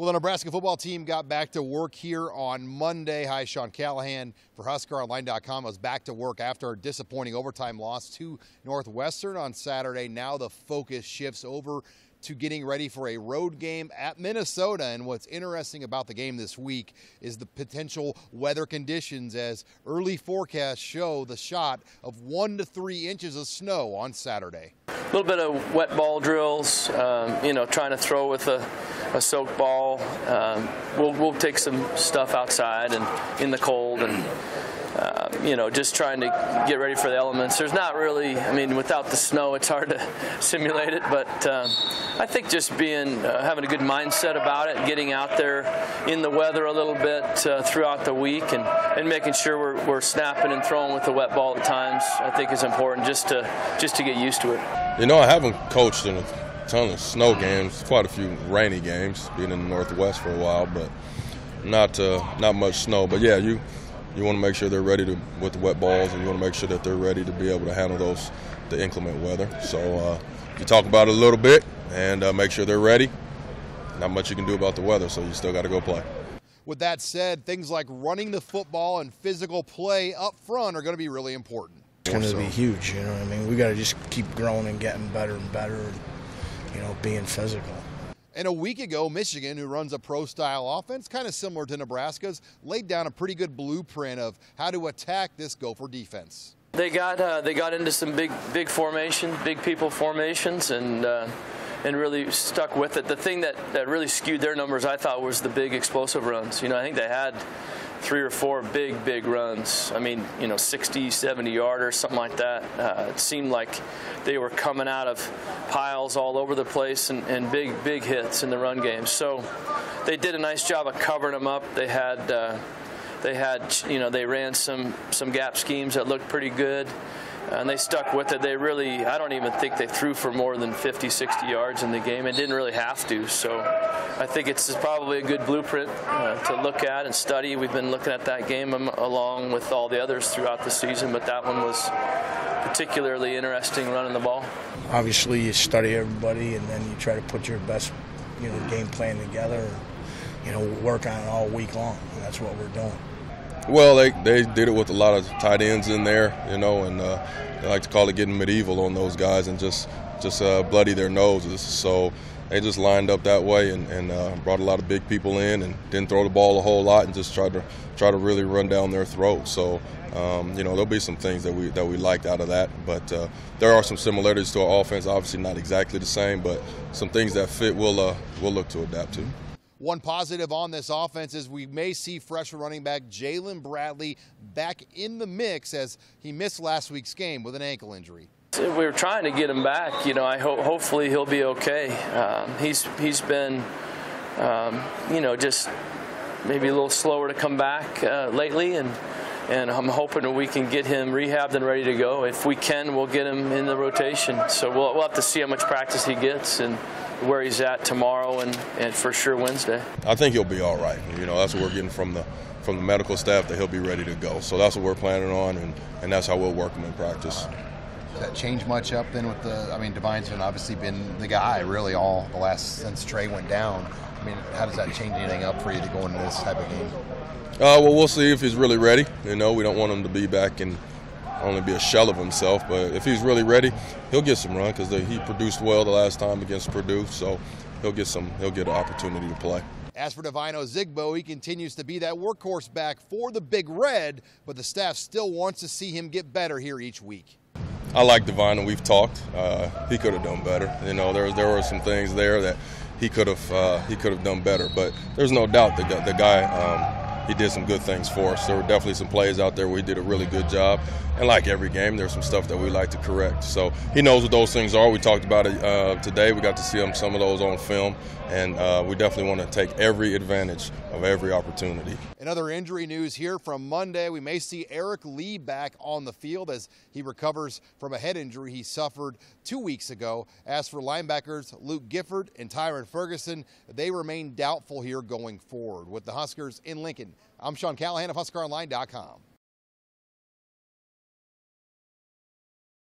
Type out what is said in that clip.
Well, the Nebraska football team got back to work here on Monday. Hi, Sean Callahan for HuskerOnline.com. I was back to work after a disappointing overtime loss to Northwestern on Saturday. Now the focus shifts over to getting ready for a road game at Minnesota. And what's interesting about the game this week is the potential weather conditions, as early forecasts show the shot of 1 to 3 inches of snow on Saturday. A little bit of wet ball drills, trying to throw with a soaked ball. We'll take some stuff outside and in the cold, and just trying to get ready for the elements. There's not really, without the snow, it's hard to simulate it, but I think just having a good mindset about it, getting out there in the weather a little bit throughout the week, and making sure we're snapping and throwing with the wet ball at times, I think is important just to get used to it. I haven't coached in a ton of snow games, quite a few rainy games, being in the Northwest for a while, but not much snow. But yeah, you want to make sure they're ready with the wet balls, and you want to make sure that they're ready to be able to handle the inclement weather. So you talk about it a little bit and make sure they're ready. Not much you can do about the weather, so you still got to go play. With that said, things like running the football and physical play up front are going to be really important. It's going to be huge, we got to just keep growing and getting better and better, being physical. And a week ago, Michigan, who runs a pro-style offense, kind of similar to Nebraska's, laid down a pretty good blueprint of how to attack this Gopher defense. They got into some big formation, big people formations, and really stuck with it. The thing that really skewed their numbers, I thought, was the big explosive runs. I think they had 3 or 4 big runs. 60, 70 yarders, something like that. It seemed like they were coming out of piles all over the place and big hits in the run game. So they did a nice job of covering them up. They ran some gap schemes that looked pretty good, and they stuck with it. I don't even think they threw for more than 50, 60 yards in the game. It didn't really have to. So I think it's probably a good blueprint to look at and study. We've been looking at that game along with all the others throughout the season, but that one was particularly interesting, running the ball. Obviously, you study everybody, and then you try to put your best, game plan together. Work on it all week long. And that's what we're doing. Well, they did it with a lot of tight ends in there, and they like to call it getting medieval on those guys and just bloody their noses. So they just lined up that way and brought a lot of big people in and didn't throw the ball a whole lot and just tried to really run down their throat. So there'll be some things that we liked out of that, but there are some similarities to our offense. Obviously, not exactly the same, but some things that fit we'll look to adapt to. One positive on this offense is we may see freshman running back Jalen Bradley back in the mix, as he missed last week's game with an ankle injury. We were trying to get him back. Hopefully he'll be okay. He's been, just maybe a little slower to come back lately, and I'm hoping that we can get him rehabbed and ready to go. If we can, we'll get him in the rotation. So we'll have to see how much practice he gets and where he's at tomorrow and for sure Wednesday. I think he'll be all right. That's what we're getting from the medical staff, that he'll be ready to go. So that's what we're planning on, and that's how we'll work him in practice. Does that change much up then with Divine's been obviously been the guy really all the last since Trey went down. How does that change anything up for you to go into this type of game? Well, we'll see if he's really ready. We don't want him to be back and only be a shell of himself, but if he's really ready, he'll get some run because he produced well the last time against Purdue, so he'll get an opportunity to play. As for Divine Ozigbo, he continues to be that workhorse back for the Big Red, but the staff still wants to see him get better here each week. I like Divine, and we've talked. He could have done better. There were some things there that he could have done better, but there's no doubt that the guy. He did some good things for us. There were definitely some plays out there where he did a really good job. And like every game, there's some stuff that we like to correct. So he knows what those things are. We talked about it today. We got to see some of those on film. And we definitely want to take every advantage of every opportunity. In other injury news here from Monday, we may see Eric Lee back on the field as he recovers from a head injury he suffered 2 weeks ago. As for linebackers Luke Gifford and Tyron Ferguson, they remain doubtful here going forward. With the Huskers in Lincoln, I'm Sean Callahan of HuskerOnline.com.